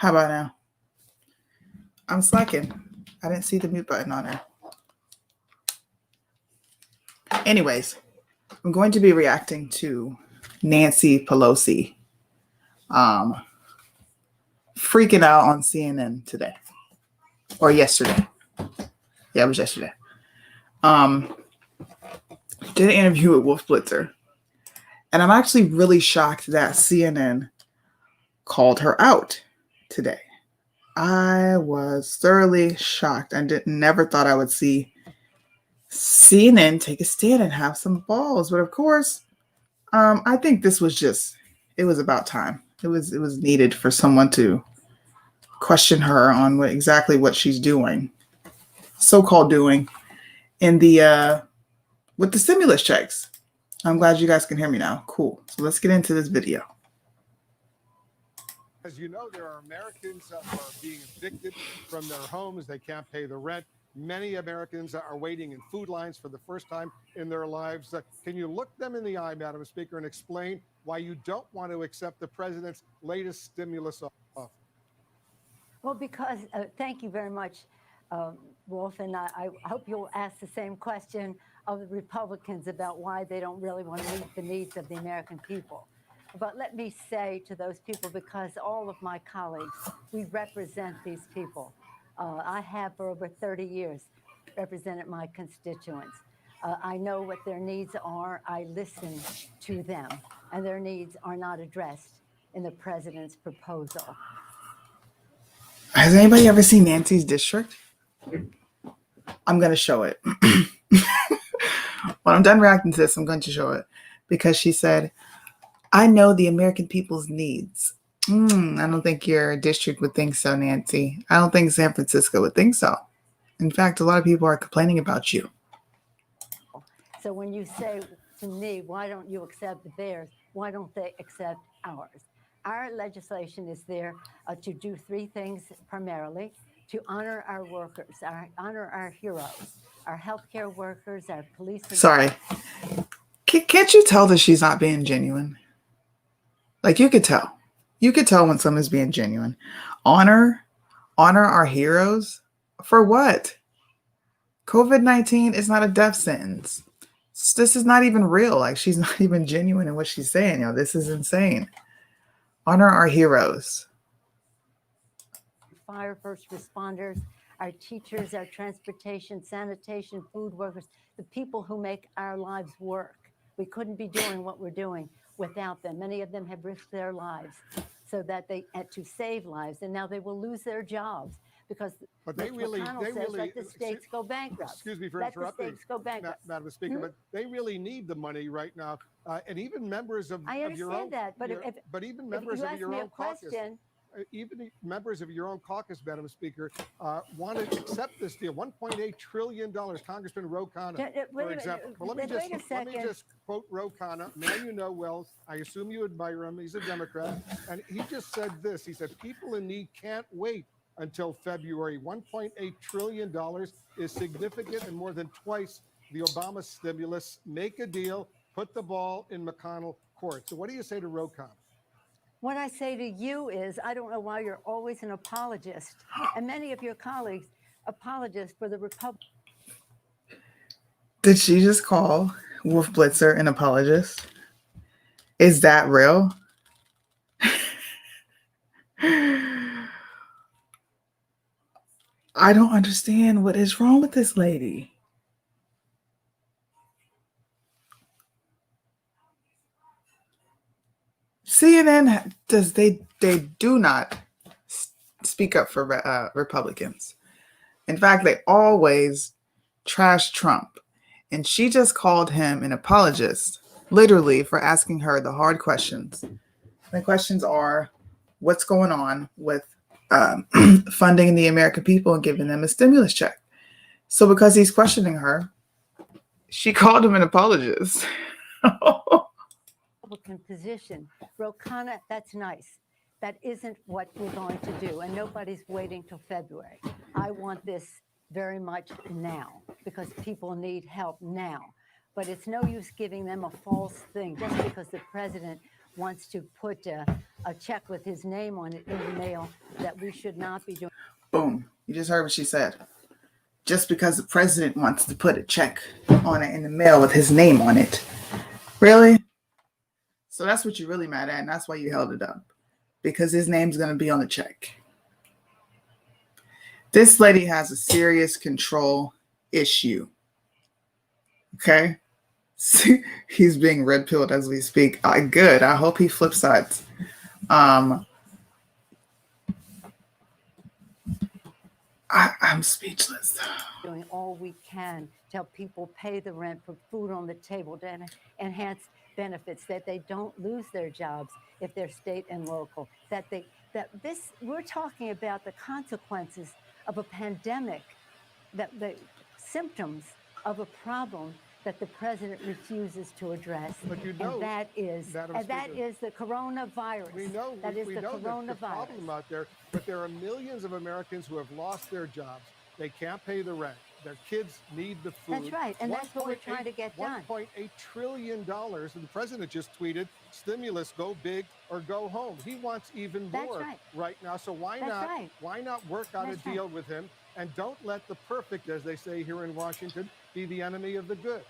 How about now? I'm slacking. I didn't see the mute button on there. Anyways, I'm going to be reacting to Nancy Pelosi freaking out on CNN today. Or yesterday. Yeah, it was yesterday. Did an interview with Wolf Blitzer. And I'm actually really shocked that CNN called her out today. I was thoroughly shocked. I never thought I would see CNN take a stand and have some balls. But of course, I think this was it was about time. It was needed for someone to question her on exactly what she's doing, so-called doing, in the with the stimulus checks. I'm glad you guys can hear me now. Cool. So let's get into this video. As you know, there are Americans that are being evicted from their homes. They can't pay the rent. Many Americans are waiting in food lines for the first time in their lives. Can you look them in the eye, Madam Speaker, and explain why you don't want to accept the president's latest stimulus offer? Well, because thank you very much, Wolf, and I hope you'll ask the same question of the Republicans about why they don't really want to meet the needs of the American people. But let me say to those people, because all of my colleagues, we represent these people. I have for over 30 years represented my constituents. I know what their needs are. I listen to them, and their needs are not addressed in the president's proposal. Has anybody ever seen Nancy's district? I'm going to show it. When I'm done reacting to this, I'm going to show it. Because she said, I know the American people's needs. I don't think your district would think so, Nancy. I don't think San Francisco would think so. In fact, a lot of people are complaining about you. So when you say to me, why don't you accept theirs? Why don't they accept ours? Our legislation is there to do three things primarily: to honor our workers, honor our heroes, our healthcare workers, our police. Sorry. Can't you tell that she's not being genuine? Like, you could tell. You could tell when someone's being genuine. Honor our heroes? For what? COVID-19 is not a death sentence. This is not even real. Like, she's not even genuine in what she's saying. You know, this is insane. Honor our heroes. Fire first responders, our teachers, our transportation, sanitation, food workers, the people who make our lives work. We couldn't be doing what we're doing without them. Many of them have risked their lives so that to save lives, and now they will lose their jobs because let the states go bankrupt. Excuse me for interrupting, let the states go bankrupt. Madam Speaker, but they really need the money right now, and even members of your own. I understand that, but even members of your own caucus. Even members of your own caucus, Madam Speaker, want to accept this deal. $1.8 trillion. Congressman Ro Khanna, for example. Well, let me just quote Ro Khanna, a man you know well. I assume you admire him. He's a Democrat. And he just said this. He said, people in need can't wait until February. $1.8 trillion is significant and more than twice the Obama stimulus. Make a deal. Put the ball in McConnell court. So what do you say to Ro Khanna? What I say to you is, I don't know why you're always an apologist, and many of your colleagues apologists for the Republic. Did she just call Wolf Blitzer an apologist? Is that real? I don't understand what is wrong with this lady. CNN they do not speak up for Republicans. In fact, they always trash Trump. And she just called him an apologist, literally, for asking her the hard questions. The questions are, what's going on with funding the American people and giving them a stimulus check? So because he's questioning her, she called him an apologist. Republican position. Ro Khanna, that's nice. That isn't what we're going to do, and nobody's waiting till February. I want this very much now because people need help now. But it's no use giving them a false thing just because the president wants to put a check with his name on it in the mail, that we should not be doing. Boom. You just heard what she said. Just because the president wants to put a check on it in the mail with his name on it. Really? So that's what you're really mad at, and that's why you held it up. Because his name's going to be on the check. This lady has a serious control issue. Okay? He's being red-pilled as we speak. Good. I hope he flip sides. I'm speechless. Doing all we can to help people pay the rent, put food on the table, to enhance benefits, that they don't lose their jobs if they're state and local. We're talking about the consequences of a pandemic, that the symptoms of a problem that the president refuses to address. But you know, and that is the coronavirus. We know that is we the know coronavirus. the problem out there, but there are millions of Americans who have lost their jobs. They can't pay the rent. Their kids need the food. That's right, and that's what we're trying to get done. $1.8 trillion, and the president just tweeted, stimulus, go big or go home. He wants even more right now. So why not work out a deal with him, and don't let the perfect, as they say here in Washington, be the enemy of the good.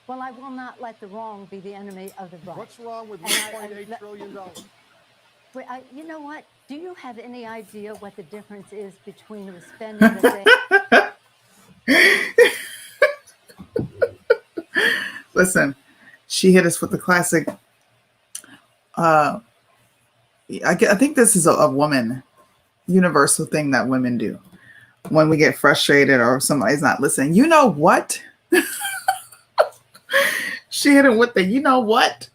Well, I will not let the wrong be the enemy of the right. What's wrong with $1.8 trillion? You know what? Do you have any idea what the difference is between the spending that they... Listen, she hit us with the classic. I think this is a woman universal thing that women do when we get frustrated or somebody's not listening. You know what? She hit him with the, you know what?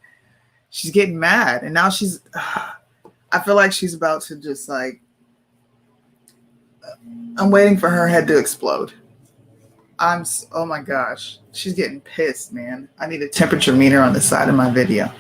She's getting mad. And now she's, I feel like she's about to just like, I'm waiting for her head to explode. Oh my gosh. She's getting pissed, man. I need a temperature meter on the side of my video.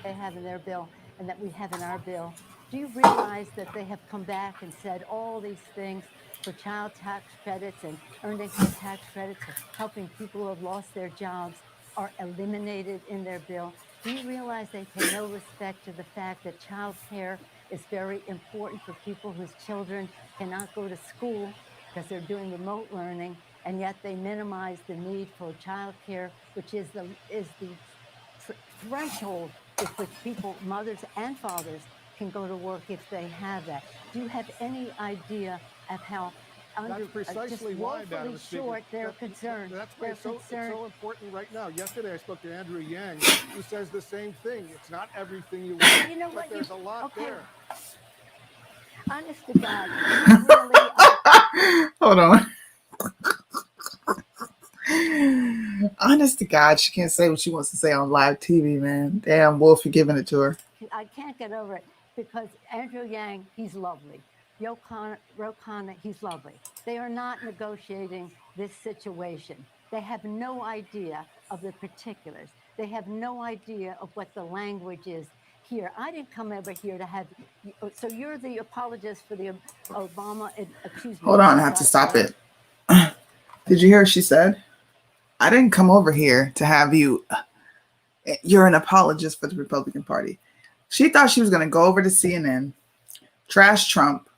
They have in their bill and that we have in our bill. Do you realize that they have come back and said all these things for child tax credits and earned income tax credits, helping people who have lost their jobs, are eliminated in their bill? Do you realize they pay no respect to the fact that child care is very important for people whose children cannot go to school because they're doing remote learning, and yet they minimize the need for child care, which is the threshold with which people, mothers and fathers, can go to work if they have that? Do you have any idea of how that's precisely why, Madam Speaker, they're concerned. That's why it's so important right now. Yesterday, I spoke to Andrew Yang, who says the same thing. It's not everything you want, you know what, there's a lot there. Honest to God, really, hold on. Honest to God, she can't say what she wants to say on live TV, man. Damn, Wolf, you're giving it to her. I can't get over it because Andrew Yang, he's lovely. Ro Khanna, he's lovely. They are not negotiating this situation. They have no idea of the particulars. They have no idea of what the language is here. I didn't come over here to have, so you're the apologist for the Obama, excuse me. Hold on, I have to stop it. Did you hear what she said? I didn't come over here to have you're an apologist for the Republican Party. She thought she was going to go over to CNN, trash Trump,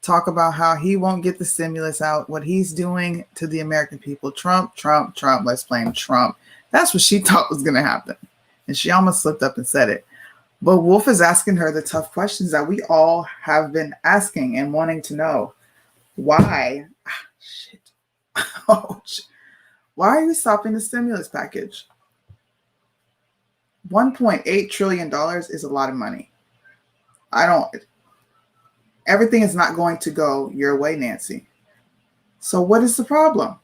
talk about how he won't get the stimulus out, what he's doing to the American people. Trump, Trump, Trump, let's blame Trump. That's what she thought was going to happen. And she almost slipped up and said it. But Wolf is asking her the tough questions that we all have been asking and wanting to know. Why? Why are you stopping the stimulus package? $1.8 trillion is a lot of money. Everything is not going to go your way, Nancy. So what is the problem?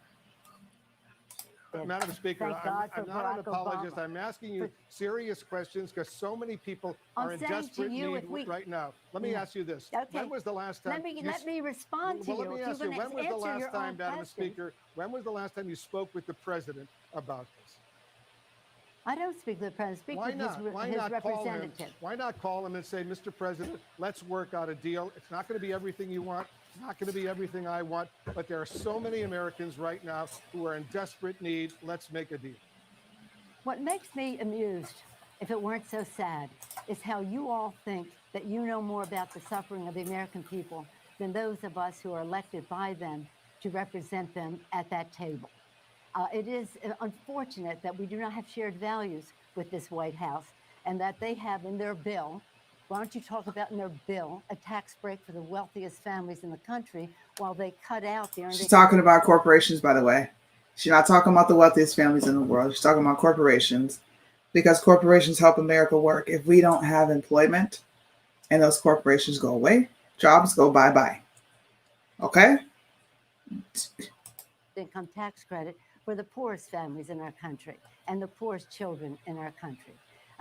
Madam Speaker, I'm not an apologist. I'm asking you serious questions because so many people are in desperate need right now. Let me ask you this. Okay. When was the last time? Let me respond to you. Let me ask you, when was the last time, Madam Speaker, when was the last time you spoke with the president about this? I don't speak with the president. Speak with his representative. Why not call him and say, Mr. President, let's work out a deal. It's not going to be everything you want. It's not going to be everything I want. But there are so many Americans right now who are in desperate need. Let's make a deal. What makes me amused if it weren't so sad, is how you all think that you know more about the suffering of the American people than those of us who are elected by them to represent them at that table. It is unfortunate that we do not have shared values with this White House and that they have in their bill, why don't you talk about in their bill, a tax break for the wealthiest families in the country while they cut out the She's talking about corporations, by the way. She's not talking about the wealthiest families in the world. She's talking about corporations because corporations help America work. If we don't have employment and those corporations go away, jobs go bye-bye. Okay? income tax credit for the poorest families in our country and the poorest children in our country.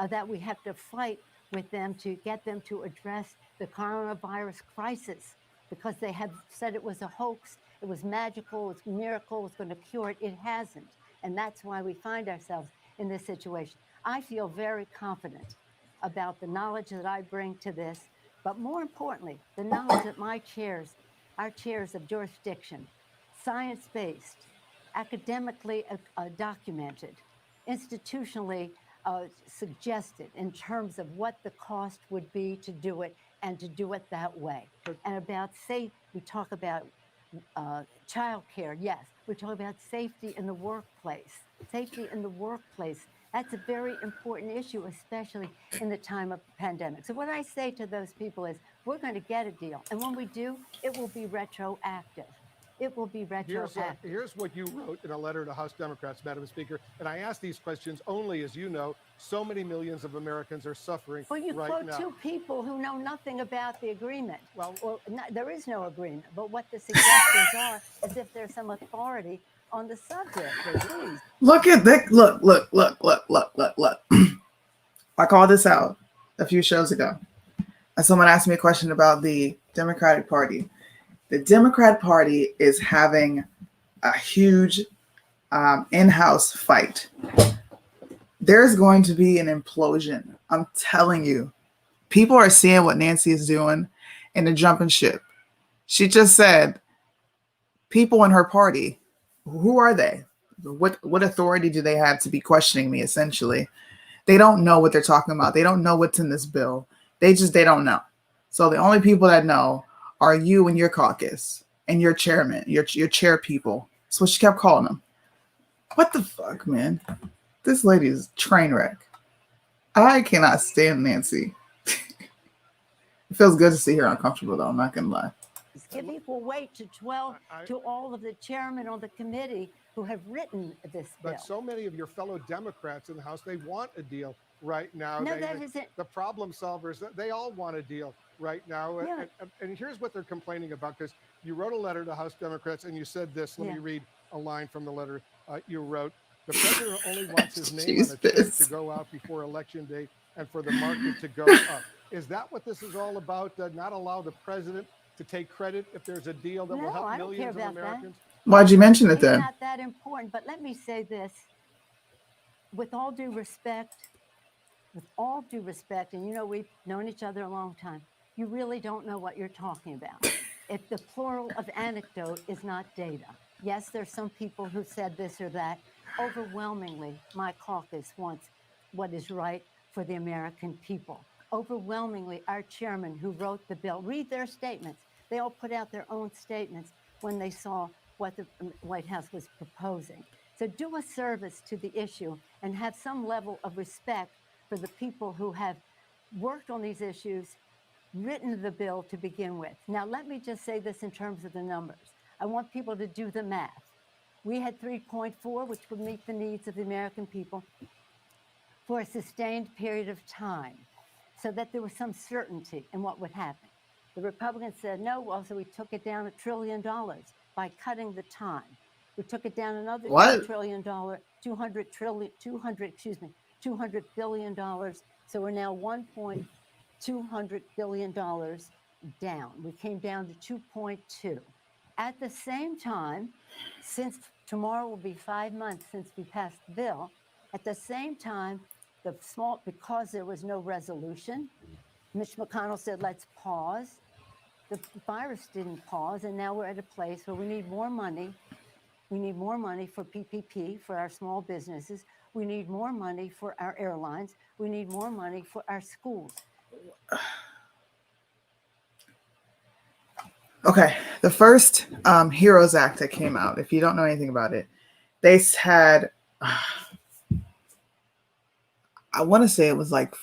That we have to fight with them to get them to address the coronavirus crisis because they have said it was a hoax, it was magical, it's a miracle, it's going to cure it. It hasn't. And that's why we find ourselves in this situation. I feel very confident about the knowledge that I bring to this, but more importantly, the knowledge that our chairs of jurisdiction, science-based, academically documented, institutionally suggested in terms of what the cost would be to do it and to do it that way. And about we talk about child care, yes. We talk about safety in the workplace. Safety in the workplace, that's a very important issue, especially in the time of pandemic. So what I say to those people is, we're going to get a deal. And when we do, it will be retroactive. It will be retroactive. Here's what you wrote in a letter to House Democrats, Madam Speaker. And I ask these questions only, as you know, so many millions of Americans are suffering right now. Well, you quote two people who know nothing about the agreement. Well, there is no agreement. But what the suggestions are is if there's some authority on the subject. Please. Look at that. Look. I called this out a few shows ago. And someone asked me a question about the Democratic Party. The Democrat Party is having a huge in-house fight. There's going to be an implosion. I'm telling you. People are seeing what Nancy is doing in the jumping ship. She just said, people in her party, who are they? What authority do they have to be questioning me, essentially? They don't know what they're talking about. They don't know what's in this bill. They don't know. So the only people that know are you and your caucus and your chairman, your chair people. That's what she kept calling them. What the fuck, man? This lady is a train wreck. I cannot stand Nancy. It feels good to see her uncomfortable, though. I'm not going to lie. Give equal weight to all of the chairmen on the committee who have written this bill. But so many of your fellow Democrats in the House, they want a deal right now. No, that isn't. The problem solvers, they all want a deal right now. Yeah. And here's what they're complaining about, because you wrote a letter to House Democrats and you said this. Let me read a line from the letter you wrote. The president only wants his name on a check to go out before Election Day and for the market to go up. Is that what this is all about? Not allow the president to take credit if there's a deal that will help millions of Americans? Why'd you mention it then? It's not that important, but let me say this. With all due respect, and you know we've known each other a long time, you really don't know what you're talking about. If the plural of anecdote is not data. Yes, there's some people who said this or that. Overwhelmingly, my caucus wants what is right for the American people. Overwhelmingly, our chairman who wrote the bill, read their statements. They all put out their own statements when they saw what the White House was proposing. So do a service to the issue and have some level of respect for the people who have worked on these issues, written the bill to begin with. Now, let me just say this in terms of the numbers. I want people to do the math. We had 3.4, which would meet the needs of the American people for a sustained period of time, so that there was some certainty in what would happen. The Republicans said no, well, so we took it down $1 trillion by cutting the time. We took it down another $200 billion. So we're now $1.200 billion down. We came down to 2.2. At the same time, since tomorrow will be 5 months since we passed the bill, at the same time, because there was no resolution, Mitch McConnell said, let's pause. The virus didn't pause, and now we're at a place where we need more money. We need more money for PPP for our small businesses. We need more money for our airlines. We need more money for our schools. Okay, the first HEROES Act that came out, if you don't know anything about it, they had, I want to say it was like,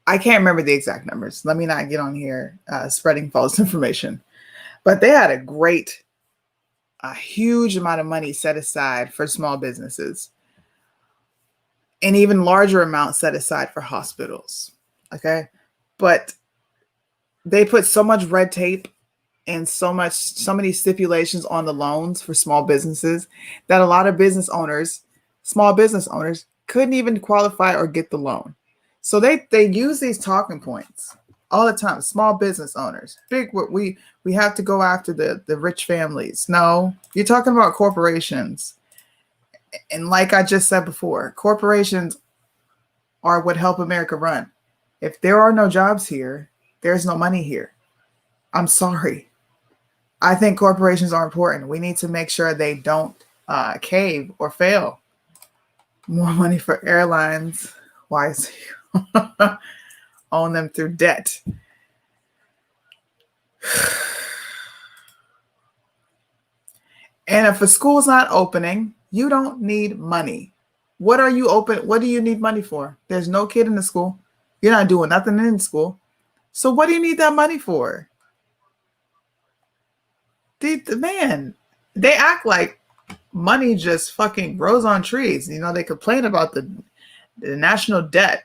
I can't remember the exact numbers. Let me not get on here spreading false information. But they had a huge amount of money set aside for small businesses, and even larger amounts set aside for hospitals. Okay, but they put so much red tape and so many stipulations on the loans for small businesses that a lot of small business owners couldn't even qualify or get the loan. So they use these talking points all the time. Small business owners, we have to go after the rich families. No, you're talking about corporations. And like I just said before, corporations are what help America run. If there are no jobs here, there's no money here. I'm sorry. I think corporations are important. We need to make sure they don't cave or fail. More money for airlines. Why is own them through debt? And if a school's not opening, you don't need money. What do you need money for? There's no kid in the school. You're not doing nothing in school. So what do you need that money for? Man, they act like money just fucking grows on trees. You know, they complain about the national debt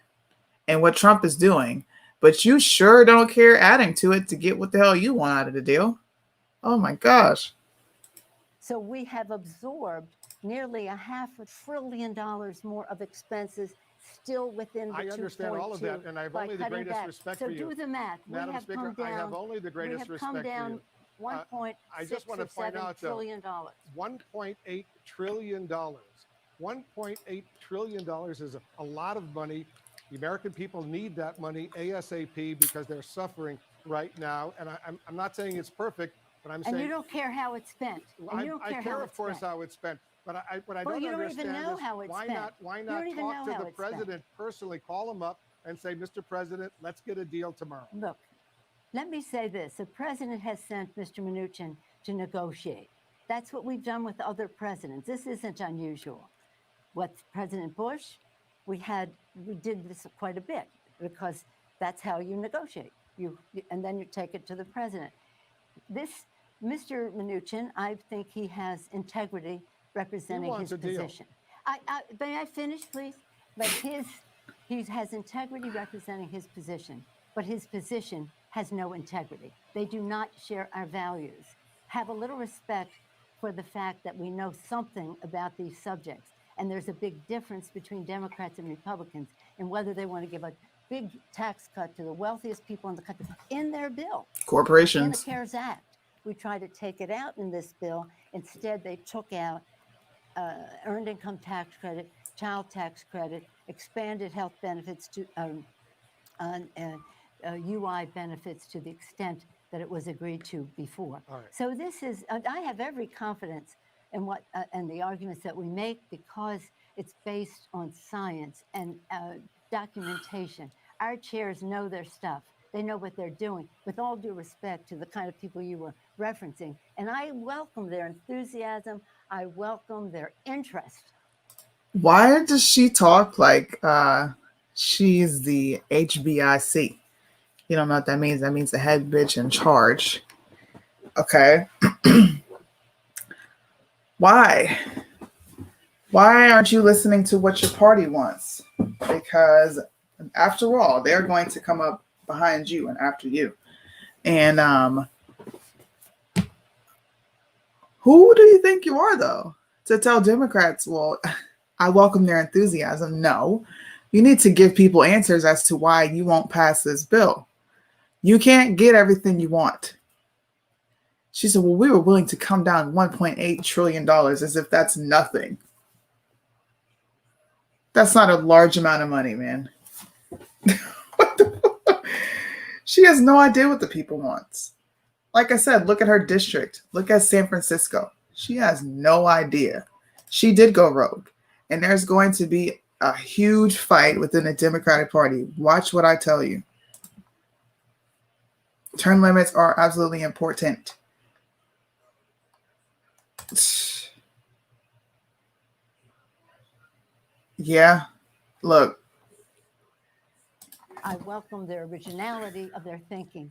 and what Trump is doing, but you sure don't care adding to it to get what the hell you want out of the deal. Oh my gosh. So we have absorbed nearly $500 billion more of expenses still within the 2.2. I understand all of that, and I have only the greatest respect for you. So do the math. Madam Speaker, I have only the greatest respect for you. I just want to point out, though, $1.8 trillion. $1.8 trillion is a lot of money. The American people need that money ASAP because they're suffering right now. And I'm not saying it's perfect, but I'm saying— And you don't care how it's spent. I care, of course, how it's spent. But what I don't understand is why not talk to the president personally, call him up and say, Mr. President, let's get a deal tomorrow. Look, let me say this. The president has sent Mr. Mnuchin to negotiate. That's what we've done with other presidents. This isn't unusual. With President Bush, we did this quite a bit because that's how you negotiate. And then you take it to the president. Mr. Mnuchin, I think he has integrity representing his position. May I finish, please? But he has integrity representing his position, but his position has no integrity. They do not share our values. Have a little respect for the fact that we know something about these subjects. And there's a big difference between Democrats and Republicans in whether they want to give a big tax cut to the wealthiest people in the country in their bill. Corporations. In the CARES Act. We tried to take it out in this bill. Instead, they took out earned income tax credit, child tax credit, expanded health benefits to UI benefits to the extent that it was agreed to before. Right. So this is, I have every confidence in what and the arguments that we make because it's based on science and documentation. Our chairs know their stuff. They know what they're doing, with all due respect to the kind of people you were referencing. And I welcome their enthusiasm. I welcome their interest. Why does she talk like she's the HBIC? You don't know what that means. That means the head bitch in charge. Okay. Why? Why aren't you listening to what your party wants? Because after all, they're going to come up behind you and after you. And who do you think you are, though, to tell Democrats, well, I welcome their enthusiasm? No, you need to give people answers as to why you won't pass this bill. You can't get everything you want. She said, well, we were willing to come down $1.8 trillion as if that's nothing. That's not a large amount of money, man. She has no idea what the people want. Like I said, look at her district. Look at San Francisco. She has no idea. She did go rogue. And there's going to be a huge fight within the Democratic Party. Watch what I tell you. Term limits are absolutely important. Yeah, look. I welcome their originality of their thinking.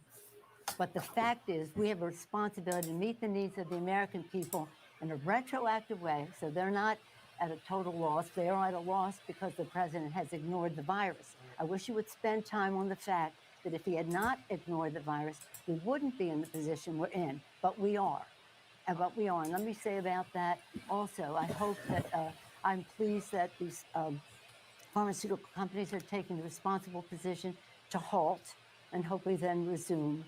But the fact is, we have a responsibility to meet the needs of the American people in a retroactive way, so they're not at a total loss. They are at a loss because the president has ignored the virus. I wish you would spend time on the fact that if he had not ignored the virus, we wouldn't be in the position we're in, but we are. And let me say about that also, I hope that I'm pleased that these pharmaceutical companies are taking the responsible position to halt and hopefully then resume,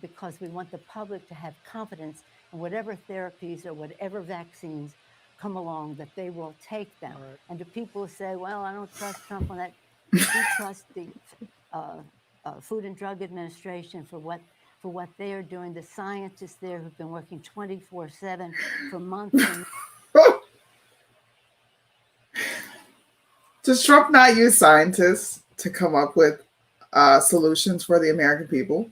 because we want the public to have confidence in whatever therapies or whatever vaccines come along, that they will take them. Right. And to people who say, well, I don't trust Trump on that, we trust the Food and Drug Administration for what they are doing, the scientists there who've been working 24/7 for months. Does Trump not use scientists to come up with solutions for the American people?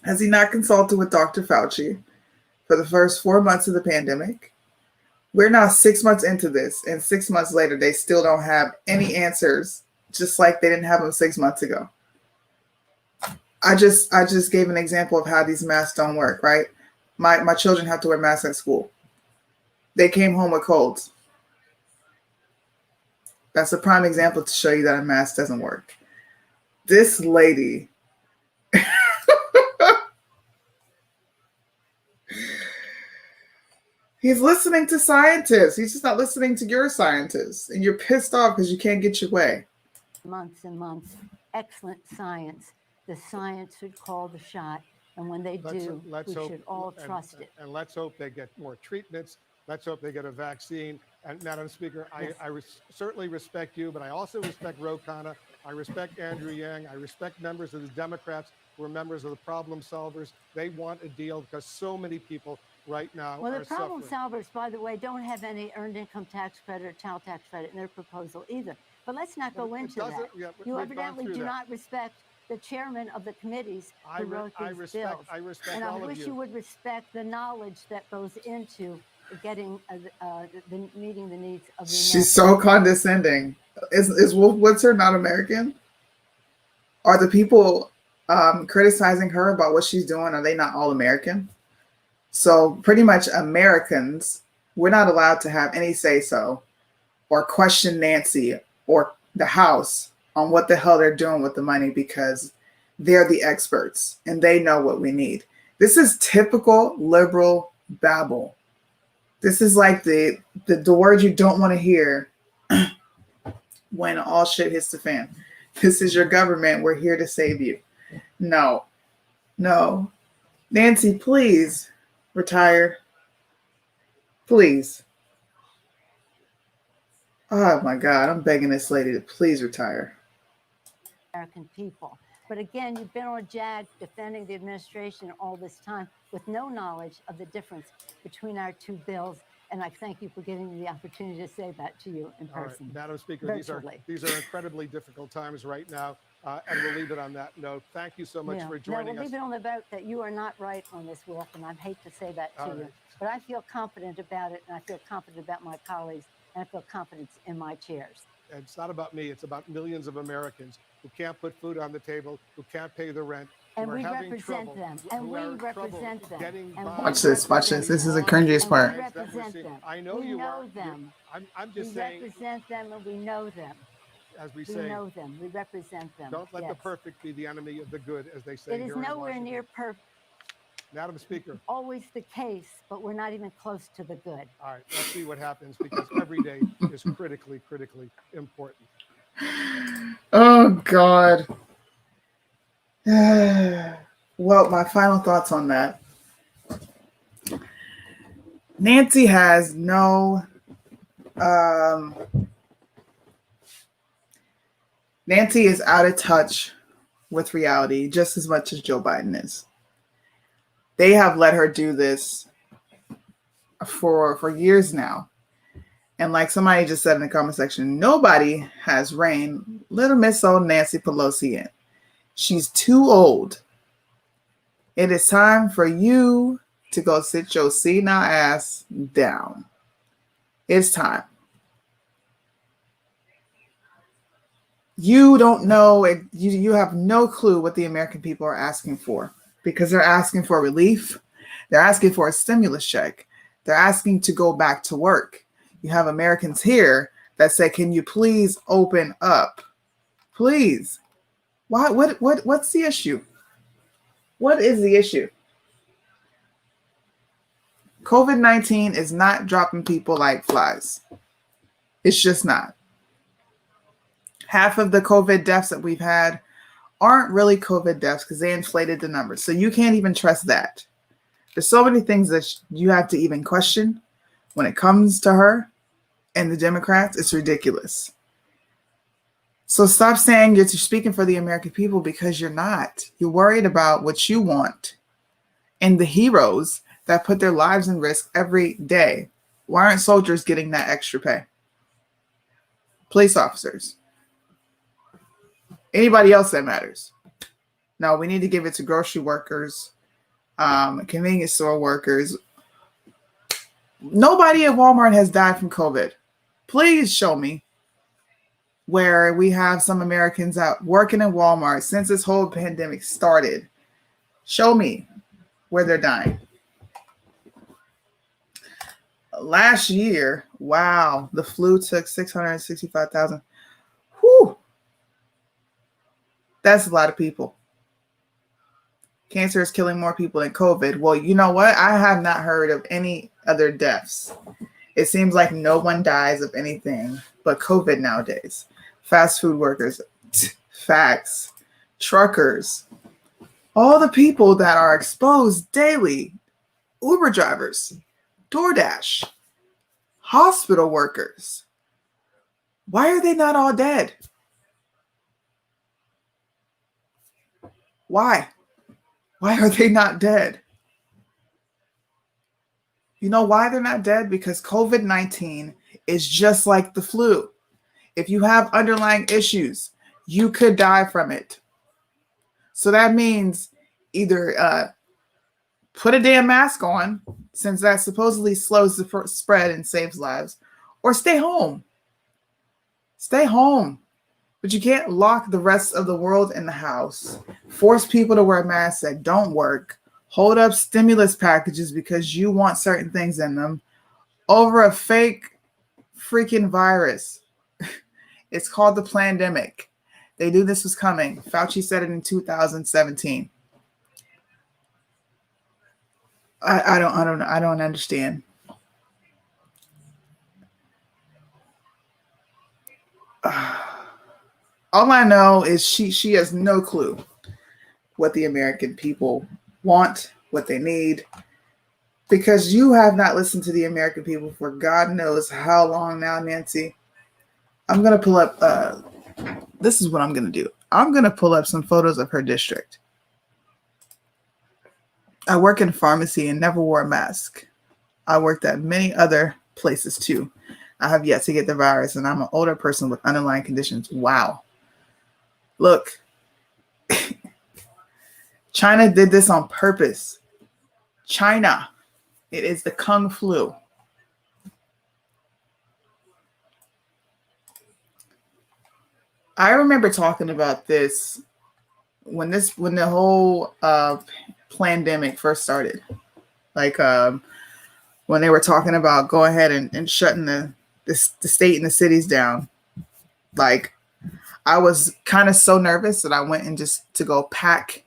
Has he not consulted with Dr. Fauci for the first 4 months of the pandemic? We're now 6 months into this, and 6 months later, they still don't have any answers, just like they didn't have them 6 months ago. I just gave an example of how these masks don't work, right? My children have to wear masks at school. They came home with colds. That's a prime example to show you that a mask doesn't work. This lady, he's listening to scientists. He's just not listening to your scientists. And you're pissed off because you can't get your way. Months and months. Excellent science. The science should call the shot. And when they we should all trust it. And let's hope they get more treatments. Let's hope they get a vaccine. And Madam Speaker, yes. I certainly respect you, but I also respect Ro Khanna. I respect Andrew Yang. I respect members of the Democrats who are members of the problem solvers. They want a deal because so many people right now are the problem solvers, by the way, don't have any earned income tax credit or child tax credit in their proposal either. But let's not go into that. Yeah, you evidently do not respect the chairman of the committees who wrote these bills. I respect and all I wish of you would respect the knowledge that goes into getting meeting the needs of the She's so condescending. Is Wolf Blitzer not American? Are the people criticizing her about what she's doing, are they not all American? So pretty much Americans, we're not allowed to have any say-so or question Nancy or the House on what the hell they're doing with the money, because they're the experts and they know what we need. This is typical liberal babble. This is like the word you don't want to hear when all shit hits the fan. This is your government. We're here to save you. No. Nancy, please retire. Please. Oh my God, I'm begging this lady to please retire. American people. But again, you've been on JAG defending the administration all this time with no knowledge of the difference between our two bills. And I thank you for giving me the opportunity to say that to you in person. Right. Madam Speaker, these are incredibly difficult times right now. And we'll leave it on that note. Thank you so much for joining us. We'll leave it on the vote that you are not right on this, Wolf, and I hate to say that to you. But I feel confident about it, and I feel confident about my colleagues, and I feel confidence in my chairs. And it's not about me. It's about millions of Americans who can't put food on the table, who can't pay the rent. And we represent them. And we represent them. Watch this. This is the cringiest part. We represent them. I know you know them. I'm just saying. We represent them and we know them. As we say. We know them. We represent them. Don't let the perfect be the enemy of the good, as they say. It is nowhere near perfect. Madam Speaker. Always the case, but we're not even close to the good. All right, let's see what happens, because every day is critically important. Oh, God. Well, my final thoughts on that. Nancy has Nancy is out of touch with reality just as much as Joe Biden is. They have let her do this for years now. And like somebody just said in the comment section, nobody has reined little Miss old Nancy Pelosi in. She's too old. It is time for you to go sit your senile ass down. It's time. You don't know, you have no clue what the American people are asking for, because they're asking for relief. They're asking for a stimulus check. They're asking to go back to work. You have Americans here that say, can you please open up? Please. Why? What's the issue? What is the issue? COVID-19 is not dropping people like flies. It's just not. Half of the COVID deaths that we've had aren't really COVID deaths because they inflated the numbers. So you can't even trust that. There's so many things that you have to even question when it comes to her and the Democrats. It's ridiculous. So stop saying you're speaking for the American people, because you're not. You're worried about what you want and the heroes that put their lives in risk every day. Why aren't soldiers getting that extra pay? Police officers. Anybody else that matters. No, we need to give it to grocery workers, convenience store workers. Nobody at Walmart has died from COVID. Please show me where we have some Americans out working in Walmart since this whole pandemic started. Show me where they're dying. Last year, wow, the flu took 665,000. Whew. That's a lot of people. Cancer is killing more people than COVID. Well, you know what? I have not heard of any other deaths. It seems like no one dies of anything but COVID nowadays. Fast food workers, facts, truckers, all the people that are exposed daily, Uber drivers, DoorDash, hospital workers. Why are they not all dead? Why? Why are they not dead? You know why they're not dead? Because COVID-19 is just like the flu. If you have underlying issues, you could die from it. So that means either put a damn mask on, since that supposedly slows the spread and saves lives, or stay home. Stay home. But you can't lock the rest of the world in the house, force people to wear masks that don't work, hold up stimulus packages because you want certain things in them over a fake freaking virus. It's called the pandemic. They knew this was coming. Fauci said it in 2017. I don't understand. All I know is she has no clue what the American people want, what they need, because you have not listened to the American people for God knows how long now, Nancy. I'm going to pull up, this is what I'm going to do. I'm going to pull up some photos of her district. I work in a pharmacy and never wore a mask. I worked at many other places too. I have yet to get the virus, and I'm an older person with underlying conditions. Wow. Look, China did this on purpose. China. It is the Kung flu. I remember talking about this when the whole pandemic first started. Like when they were talking about go ahead and shutting the state and the cities down. Like, I was kind of so nervous that I went and just to go pack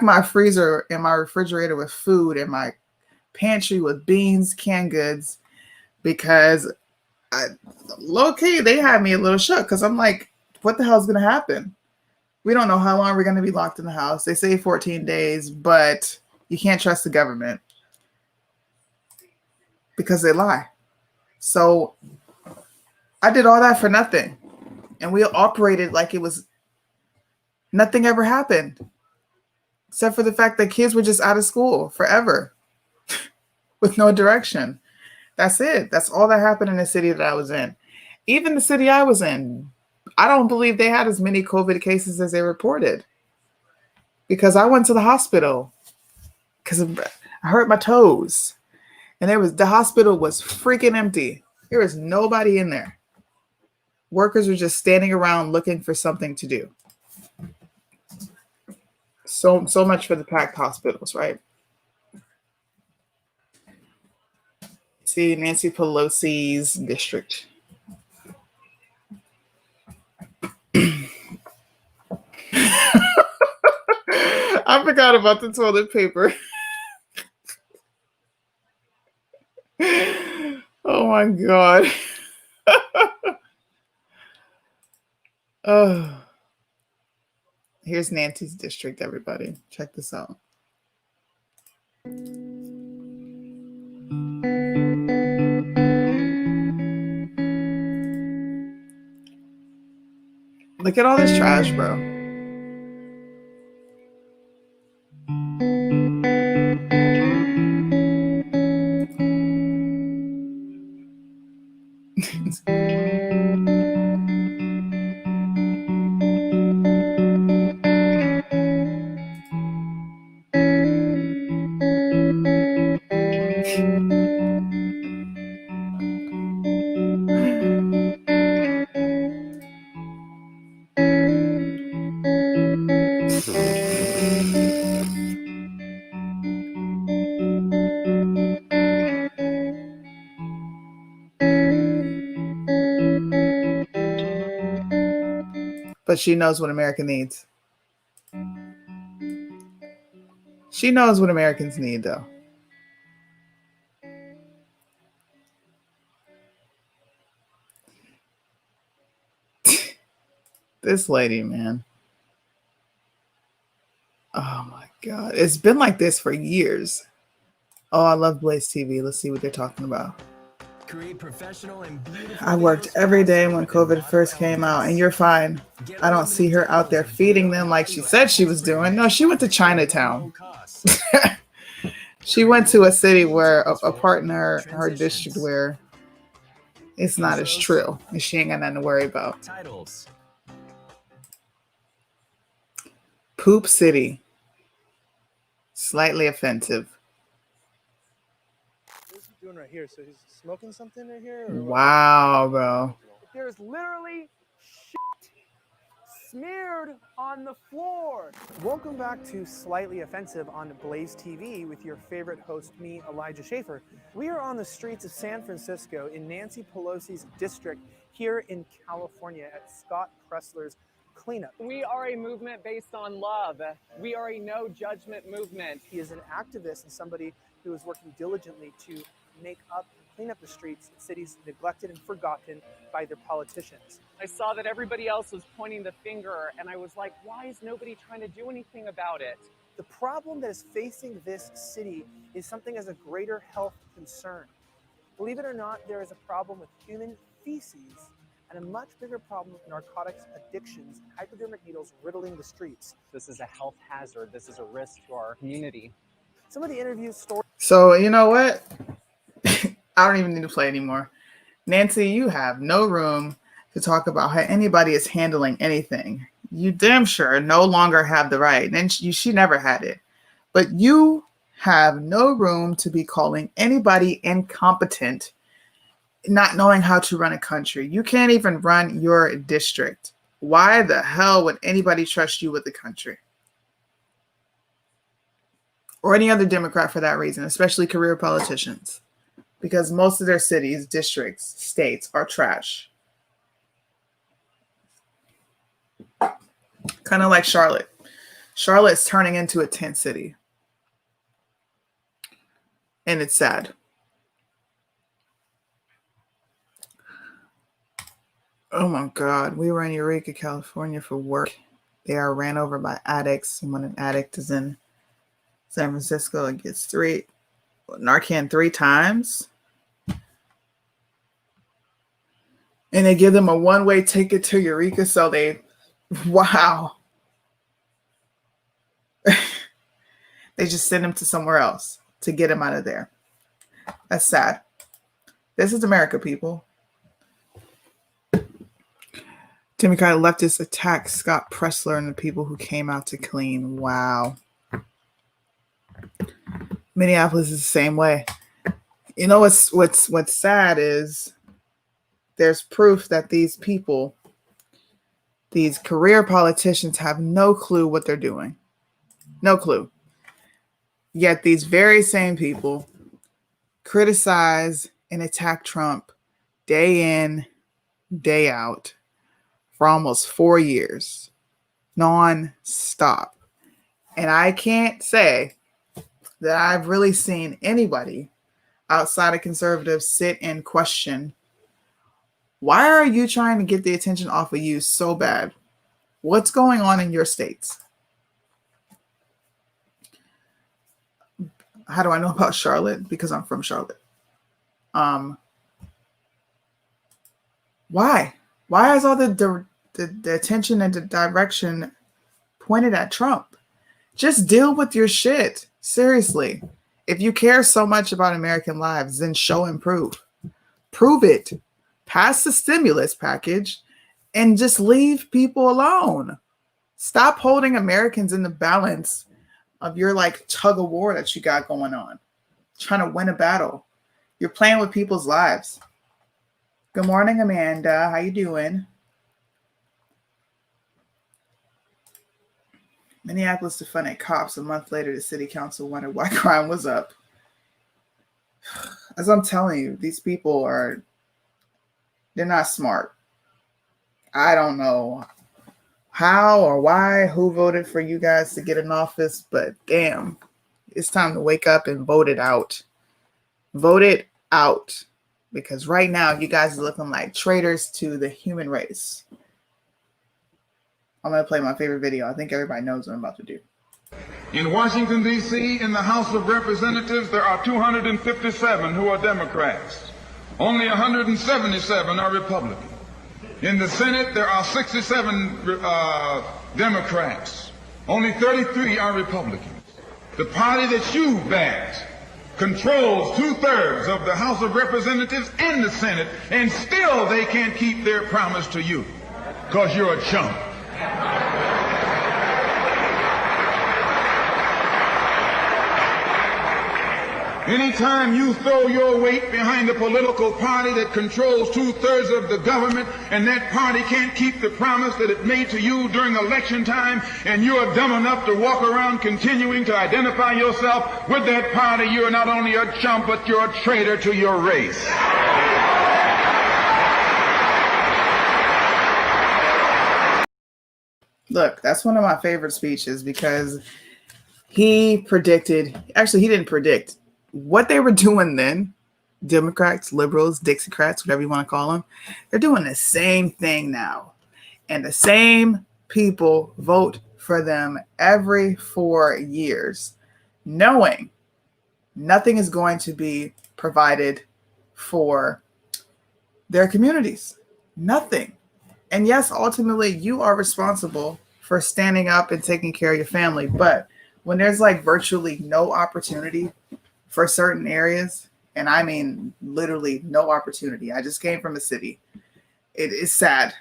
my freezer and my refrigerator with food and my pantry with beans, canned goods, because low-key, they had me a little shook because I'm like, what the hell is going to happen? We don't know how long we're going to be locked in the house. They say 14 days, but you can't trust the government because they lie. So I did all that for nothing. And we operated like it was nothing ever happened, except for the fact that kids were just out of school forever with no direction. That's it. That's all that happened in the city that I was in. Even the city I was in, I don't believe they had as many COVID cases as they reported. Because I went to the hospital because I hurt my toes. And the hospital was freaking empty. There was nobody in there. Workers were just standing around looking for something to do. So much for the packed hospitals, right? See, Nancy Pelosi's district. I forgot about the toilet paper. Oh my God. Oh. Here's Nancy's district, everybody. Check this out. Look at all this trash, bro. But she knows what America needs. She knows what Americans need, though. This lady, man. Oh my God. It's been like this for years. Oh, I love Blaze TV. Let's see what they're talking about. Create professional and beautiful. I worked every day when COVID first came out, and you're fine. I don't see her out there feeding them like she said she was doing. No, she went to Chinatown. She went to a city where a part in her district where it's not as true, and she ain't got nothing to worry about. Titles. Poop City. Slightly offensive. What's he doing right here? So he's smoking something right here? Or wow, bro. There's literally shit smeared on the floor. Welcome back to Slightly Offensive on Blaze TV with your favorite host, me, Elijah Schaefer. We are on the streets of San Francisco in Nancy Pelosi's district here in California at Scott Pressler's cleanup. We are a movement based on love. We are a no judgment movement. He is an activist and somebody who is working diligently to make up and clean up the streets in cities neglected and forgotten by their politicians. I saw that everybody else was pointing the finger, and I was like, why is nobody trying to do anything about it? The problem that is facing this city is something as a greater health concern. Believe it or not, there is a problem with human feces and a much bigger problem with narcotics addictions and hypodermic needles riddling the streets. This is a health hazard. This is a risk to our community. Some of the interviews stories. So, you know what? I don't even need to play anymore. Nancy, you have no room to talk about how anybody is handling anything. You damn sure no longer have the right. And she never had it. But you have no room to be calling anybody incompetent, not knowing how to run a country. You can't even run your district. Why the hell would anybody trust you with the country? Or any other Democrat for that reason, especially career politicians. Because most of their cities, districts, states are trash. Kind of like Charlotte. Charlotte's turning into a tent city. And it's sad. Oh my God. We were in Eureka, California for work. They are ran over by addicts. And when an addict is in San Francisco, it gets Narcan 3 times. And they give them a one-way ticket to Eureka. So wow. They just send them to somewhere else to get them out of there. That's sad. This is America, people. Democratic leftists attack Scott Pressler and the people who came out to clean. Wow. Minneapolis is the same way. You know what's sad is there's proof that these people, these career politicians, have no clue what they're doing. No clue. Yet these very same people criticize and attack Trump day in, day out for almost 4 years, non-stop. And I can't say that I've really seen anybody outside of conservatives sit and question, why are you trying to get the attention off of you so bad? What's going on in your states? How do I know about Charlotte? Because I'm from Charlotte. Why? Why is all the attention and the direction pointed at Trump? Just deal with your shit. Seriously. If you care so much about American lives, then show and prove. Prove it. Pass the stimulus package and just leave people alone. Stop holding Americans in the balance of your like tug of war that you got going on. Trying to win a battle. You're playing with people's lives. Good morning, Amanda. How you doing? Minneapolis defunded cops. A month later, the city council wondered why crime was up. As I'm telling you, these people they're not smart. I don't know how or why, who voted for you guys to get in office, but damn, it's time to wake up and vote it out. Vote it out. Because right now, you guys are looking like traitors to the human race. I'm going to play my favorite video. I think everybody knows what I'm about to do. In Washington, D.C., in the House of Representatives, there are 257 who are Democrats. Only 177 are Republican. In the Senate, there are 67 Democrats. Only 33 are Republicans. The party that you backed controls 2/3 of the House of Representatives and the Senate, and still they can't keep their promise to you because you're a chump. Anytime you throw your weight behind a political party that controls 2/3 of the government and that party can't keep the promise that it made to you during election time, and you're dumb enough to walk around continuing to identify yourself with that party, you're not only a chump, but you're a traitor to your race. Look, that's one of my favorite speeches because he predicted, actually he didn't predict, what they were doing then, Democrats, liberals, Dixiecrats, whatever you want to call them, they're doing the same thing now. And the same people vote for them every 4 years, knowing nothing is going to be provided for their communities. Nothing. And yes, ultimately, you are responsible for standing up and taking care of your family. But when there's like virtually no opportunity for certain areas, and I mean literally no opportunity. I just came from a city. It is sad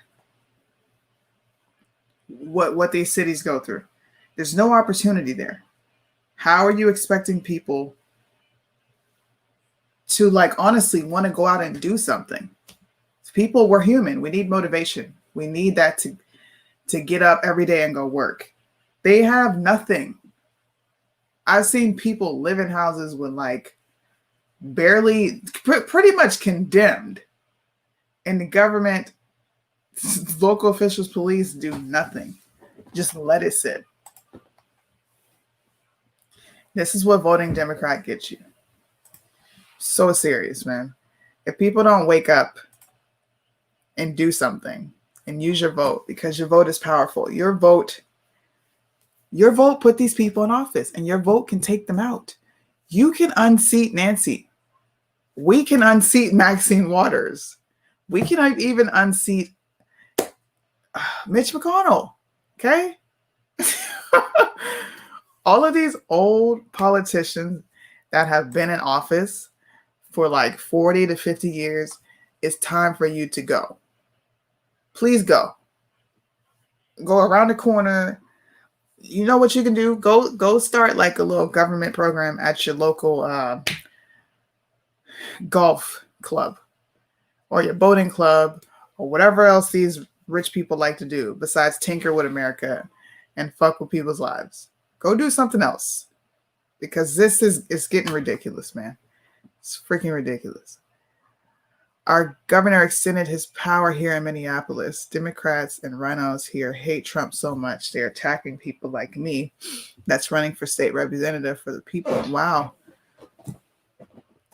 what these cities go through. There's no opportunity there. How are you expecting people to like honestly want to go out and do something? People, we're human. We need motivation. We need that to get up every day and go work. They have nothing. I've seen people live in houses with like barely, pretty much condemned. And the government, local officials, police do nothing. Just let it sit. This is what voting Democrat gets you. So serious, man. If people don't wake up and do something and use your vote, because your vote is powerful. Your vote put these people in office, and your vote can take them out. You can unseat Nancy. We can unseat Maxine Waters. We can even unseat Mitch McConnell. Okay? All of these old politicians that have been in office for like 40 to 50 years, it's time for you to go. Please go. Go around the corner. You know what you can do? Go start like a little government program at your local golf club or your boating club or whatever else these rich people like to do besides tinker with America and fuck with people's lives. Go do something else, because this is getting ridiculous, man. It's freaking ridiculous. Our governor extended his power here in Minneapolis. Democrats and rhinos here hate Trump so much they're attacking people like me that's running for state representative for the people. Wow.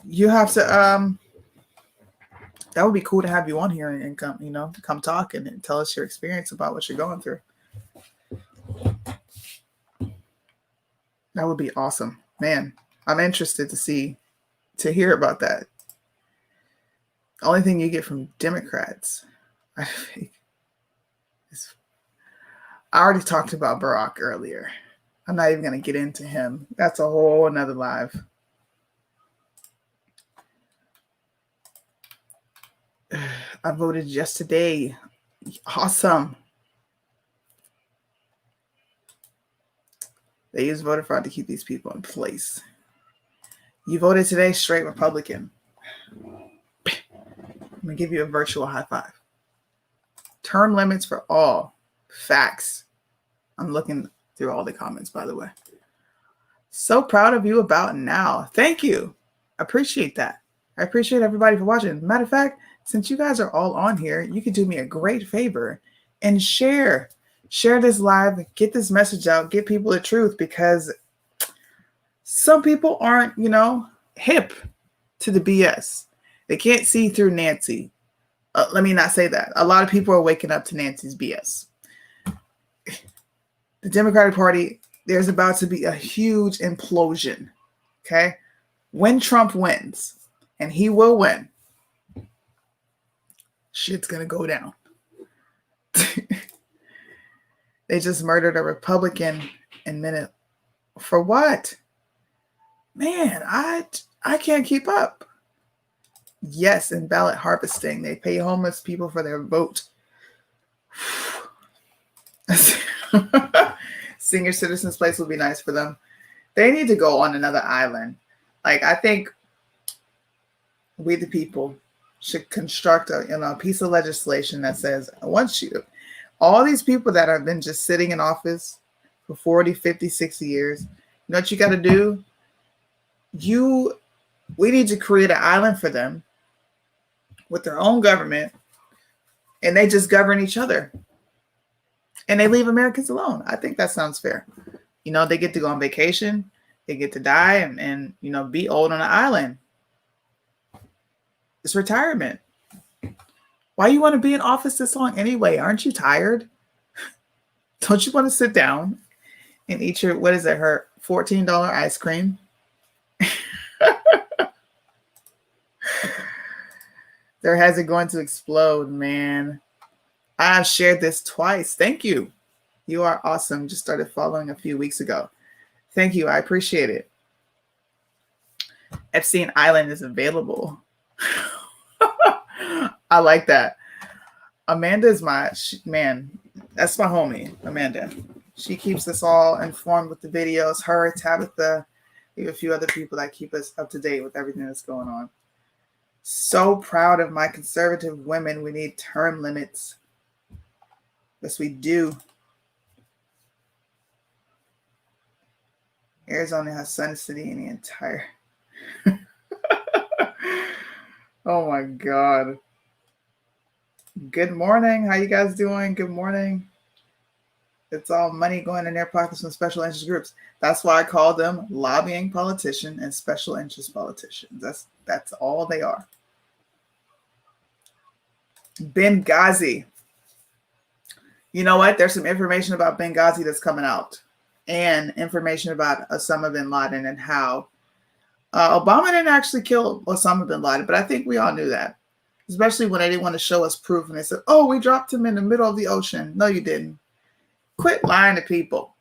You have to that would be cool to have you on here and come talk and tell us your experience about what you're going through. That would be awesome. Man, I'm interested to hear about that. The only thing you get from Democrats, I think, is I already talked about Barack earlier. I'm not even going to get into him. That's a whole another live. I voted yesterday. Awesome. They use voter fraud to keep these people in place. You voted today, straight Republican. I'm going to give you a virtual high five. Term limits for all. Facts. I'm looking through all the comments, by the way. So proud of you about now. Thank you. I appreciate that. I appreciate everybody for watching. Matter of fact, since you guys are all on here, you could do me a great favor and share this live, get this message out, get people the truth, because some people aren't, hip to the BS. They can't see through Nancy. Let me not say that. A lot of people are waking up to Nancy's BS. The Democratic Party, there's about to be a huge implosion. Okay? When Trump wins, and he will win, shit's going to go down. They just murdered a Republican in minute. For what? Man, I can't keep up. Yes, in ballot harvesting, they pay homeless people for their vote. Senior citizens' place will be nice for them. They need to go on another island. Like, I think we the people should construct a piece of legislation that says, all these people that have been just sitting in office for 40, 50, 60 years, you know what you got to do? We need to create an island for them with their own government, and they just govern each other. And they leave Americans alone. I think that sounds fair. They get to go on vacation, they get to die and be old on an island. It's retirement. Why you want to be in office this long anyway? Aren't you tired? Don't you want to sit down and eat your, her $14 ice cream? Their heads are going to explode, man. I've shared this twice. Thank you. You are awesome. Just started following a few weeks ago. Thank you. I appreciate it. Epstein Island is available. I like that. Amanda is that's my homie, Amanda. She keeps us all informed with the videos. Her, Tabitha, we have a few other people that keep us up to date with everything that's going on. So proud of my conservative women. We need term limits. Yes, we do. Arizona has Sun City in the entire... Oh my God. Good morning. How you guys doing? Good morning. It's all money going in their pockets from special interest groups. That's why I call them lobbying politicians and special interest politicians. That's all they are. Benghazi. You know what? There's some information about Benghazi that's coming out, and information about Osama bin Laden and how Obama didn't actually kill Osama bin Laden, but I think we all knew that, especially when they didn't want to show us proof and they said, oh, we dropped him in the middle of the ocean. No, you didn't. Quit lying to people.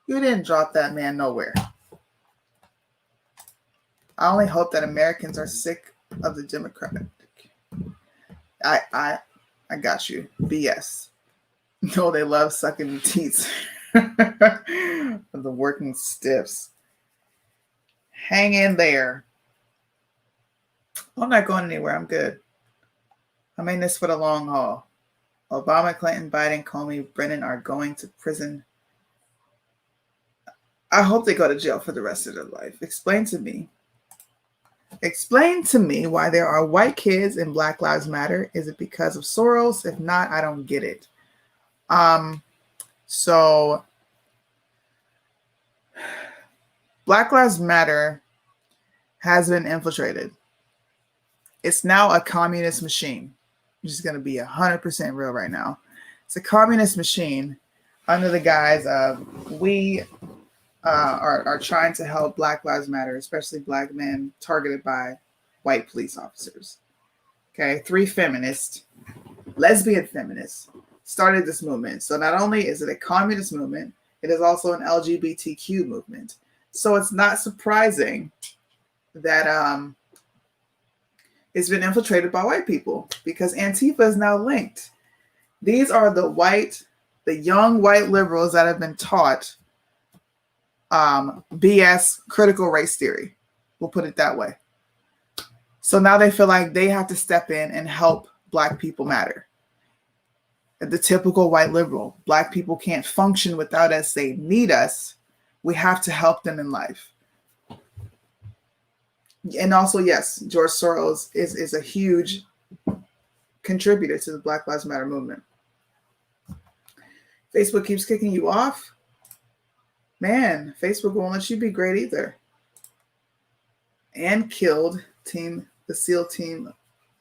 You didn't drop that man nowhere. I only hope that Americans are sick of the Democratic. I got you. BS. No, they love sucking the teats of the working stiffs. Hang in there. I'm not going anywhere. I'm good. I'm in this for the long haul. Obama, Clinton, Biden, Comey, Brennan are going to prison. I hope they go to jail for the rest of their life. Explain to me why there are white kids in Black Lives Matter. Is it because of Soros? If not, I don't get it. So Black Lives Matter has been infiltrated. It's now a communist machine. I'm just going to be 100% real right now. It's a communist machine under the guise of we are trying to help Black Lives Matter, especially Black men targeted by white police officers. Okay, 3 feminists, lesbian feminists, started this movement. So not only is it a communist movement, it is also an LGBTQ movement. So it's not surprising that it's been infiltrated by white people, because Antifa is now linked. These are the young white liberals that have been taught BS critical race theory. We'll put it that way. So now they feel like they have to step in and help Black people matter. The typical white liberal, Black people can't function without us. They need us. We have to help them in life. And also, yes, George Soros is a huge contributor to the Black Lives Matter movement. Facebook keeps kicking you off. Man, Facebook won't let you be great either. And killed the SEAL Team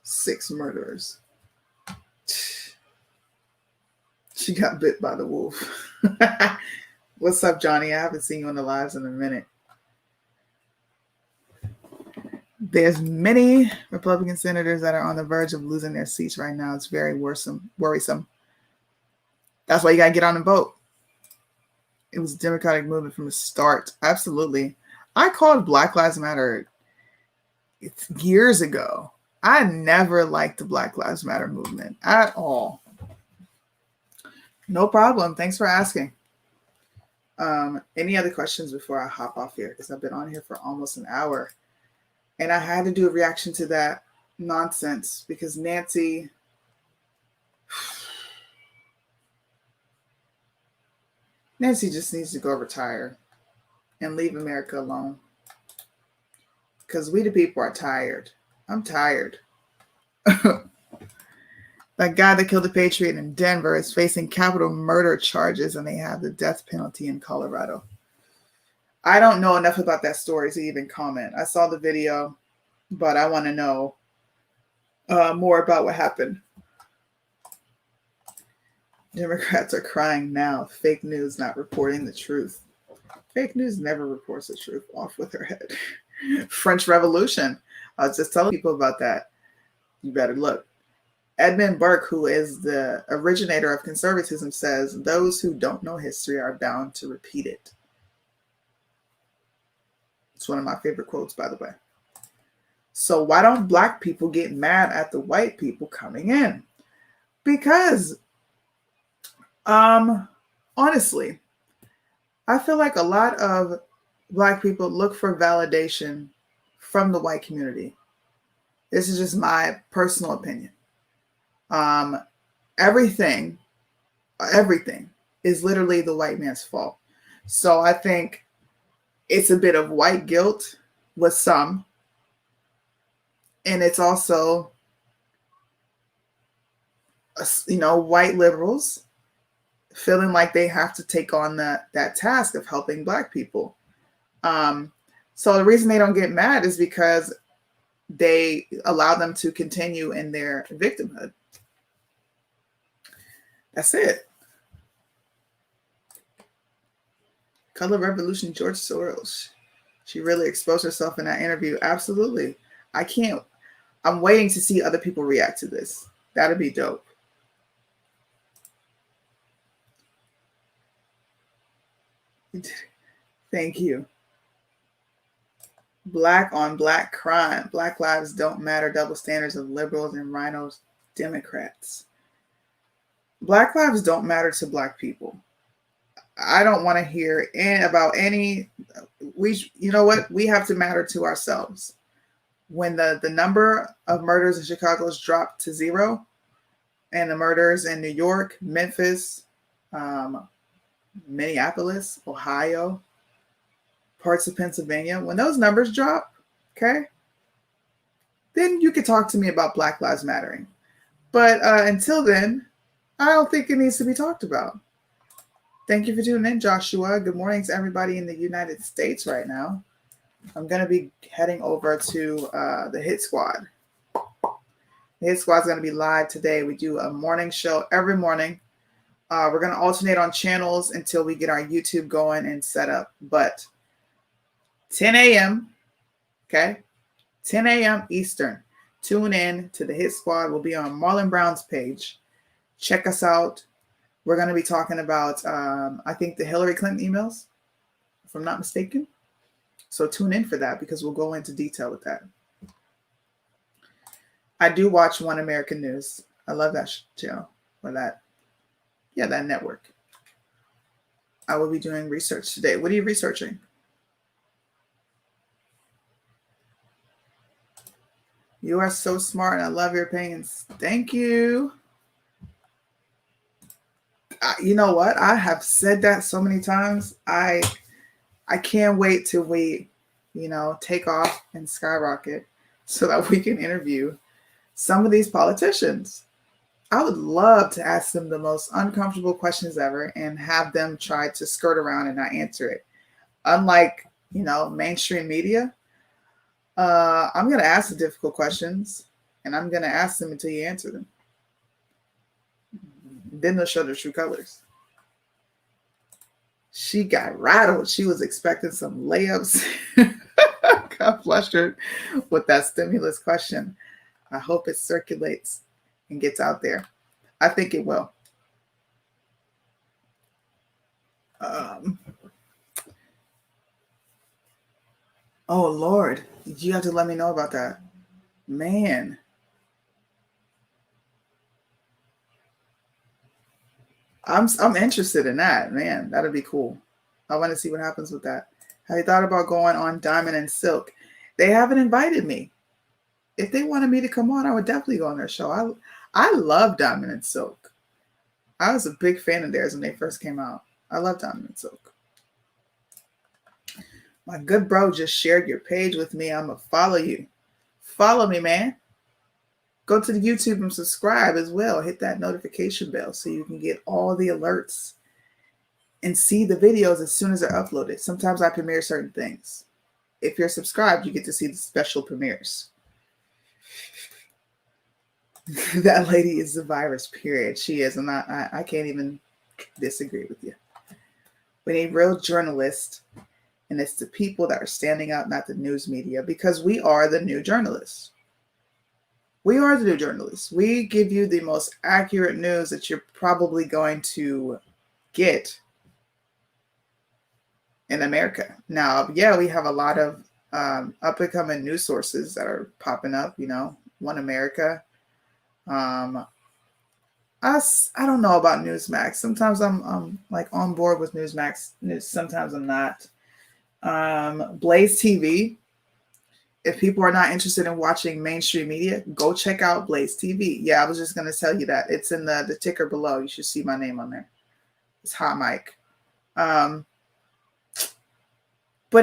6 murderers. She got bit by the wolf. What's up, Johnny? I haven't seen you on the lives in a minute. There's many Republican senators that are on the verge of losing their seats right now. It's very worrisome. That's why you got to get on and vote. It was a Democratic movement from the start. Absolutely. I called Black Lives Matter years ago. I never liked the Black Lives Matter movement at all. No problem. Thanks for asking. Any other questions before I hop off here? Because I've been on here for almost an hour. And I had to do a reaction to that nonsense because Nancy just needs to go retire and leave America alone. Because we the people are tired. I'm tired. That guy that killed a patriot in Denver is facing capital murder charges, and they have the death penalty in Colorado. I don't know enough about that story to even comment. I saw the video, but I want to know more about what happened. Democrats are crying now. Fake news not reporting the truth. Fake news never reports the truth. Off with her head. French Revolution. I was just telling people about that. You better look. Edmund Burke, who is the originator of conservatism, says those who don't know history are bound to repeat it. It's one of my favorite quotes, by the way. So why don't Black people get mad at the white people coming in? Because, honestly, I feel like a lot of Black people look for validation from the white community. This is just my personal opinion. Everything is literally the white man's fault. So I think it's a bit of white guilt with some. And it's also, white liberals feeling like they have to take on that task of helping Black people. So the reason they don't get mad is because they allow them to continue in their victimhood. That's it. Color Revolution, George Soros. She really exposed herself in that interview. Absolutely. I'm waiting to see other people react to this. That'd be dope. Thank you. Black on black crime. Black lives don't matter. Double standards of liberals and rhinos, Democrats. Black lives don't matter to black people. I don't want to hear about any. You know what? We have to matter to ourselves. When the number of murders in Chicago has dropped to 0, and the murders in New York, Memphis, Minneapolis, Ohio, parts of Pennsylvania, when those numbers drop, okay, then you could talk to me about Black Lives Mattering. But until then, I don't think it needs to be talked about. Thank you for tuning in, Joshua. Good morning to everybody in the United States right now. I'm going to be heading over to the Hit Squad. The Hit Squad is going to be live today. We do a morning show every morning. We're going to alternate on channels until we get our YouTube going and set up. But 10 a.m., okay, 10 a.m. Eastern. Tune in to the Hit Squad. We'll be on Marlon Brown's page. Check us out. We're going to be talking about, I think, the Hillary Clinton emails, if I'm not mistaken. So tune in for that because we'll go into detail with that. I do watch One American News. I love that channel or that network. I will be doing research today. What are you researching? You are so smart and I love your opinions. Thank you. You know what? I have said that so many times. I can't wait till we, take off and skyrocket so that we can interview some of these politicians. I would love to ask them the most uncomfortable questions ever and have them try to skirt around and not answer it. Unlike, mainstream media, I'm going to ask the difficult questions and I'm going to ask them until you answer them. Then they'll show their true colors. She got rattled. She was expecting some layups. Got flustered with that stimulus question. I hope it circulates and gets out there. I think it will. Oh, Lord. You have to let me know about that. Man. I'm interested in that, man. That'd be cool. I want to see what happens with that. Have you thought about going on Diamond and Silk? They haven't invited me. If they wanted me to come on, I would definitely go on their show. I love Diamond and Silk. I was a big fan of theirs when they first came out. I love Diamond and Silk. My good bro just shared your page with me. I'm going to follow you. Follow me, man. Go to the YouTube and subscribe as well. Hit that notification bell so you can get all the alerts and see the videos as soon as they're uploaded. Sometimes I premiere certain things. If you're subscribed, you get to see the special premieres. That lady is the virus, period. She is. And I can't even disagree with you. We need real journalists. And it's the people that are standing up, not the news media, because we are the new journalists. We are the new journalists. We give you the most accurate news that you're probably going to get in America. Now, yeah, we have a lot of up-and-coming news sources that are popping up, One America. I don't know about Newsmax. Sometimes I'm like on board with Newsmax news. Sometimes I'm not. Blaze TV. If people are not interested in watching mainstream media, go check out Blaze TV. Yeah, I was just going to tell you that. It's in the ticker below. You should see my name on there. It's Hot Mike. But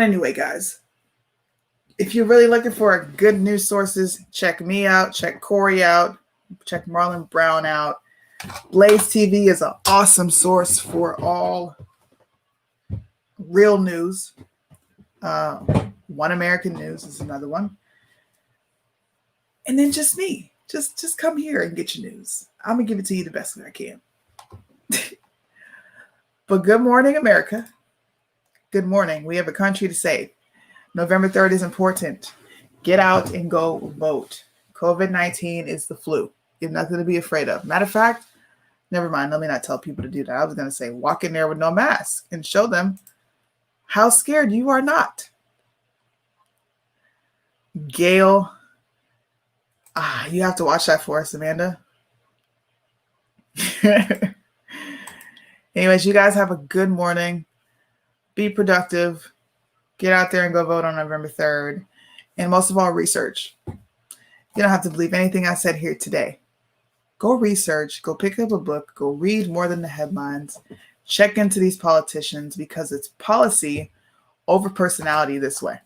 anyway, guys, if you're really looking for good news sources, check me out, check Corey out, check Marlon Brown out. Blaze TV is an awesome source for all real news. One American News is another one. And then just me. Just come here and get your news. I'm going to give it to you the best that I can. But good morning, America. Good morning. We have a country to save. November 3rd is important. Get out and go vote. COVID-19 is the flu. You have nothing to be afraid of. Matter of fact, never mind. Let me not tell people to do that. I was going to say walk in there with no mask and show them how scared you are not. Gail, you have to watch that for us, Amanda. Anyways, you guys have a good morning. Be productive. Get out there and go vote on November 3rd. And most of all, research. You don't have to believe anything I said here today. Go research. Go pick up a book. Go read more than the headlines. Check into these politicians because it's policy over personality this way.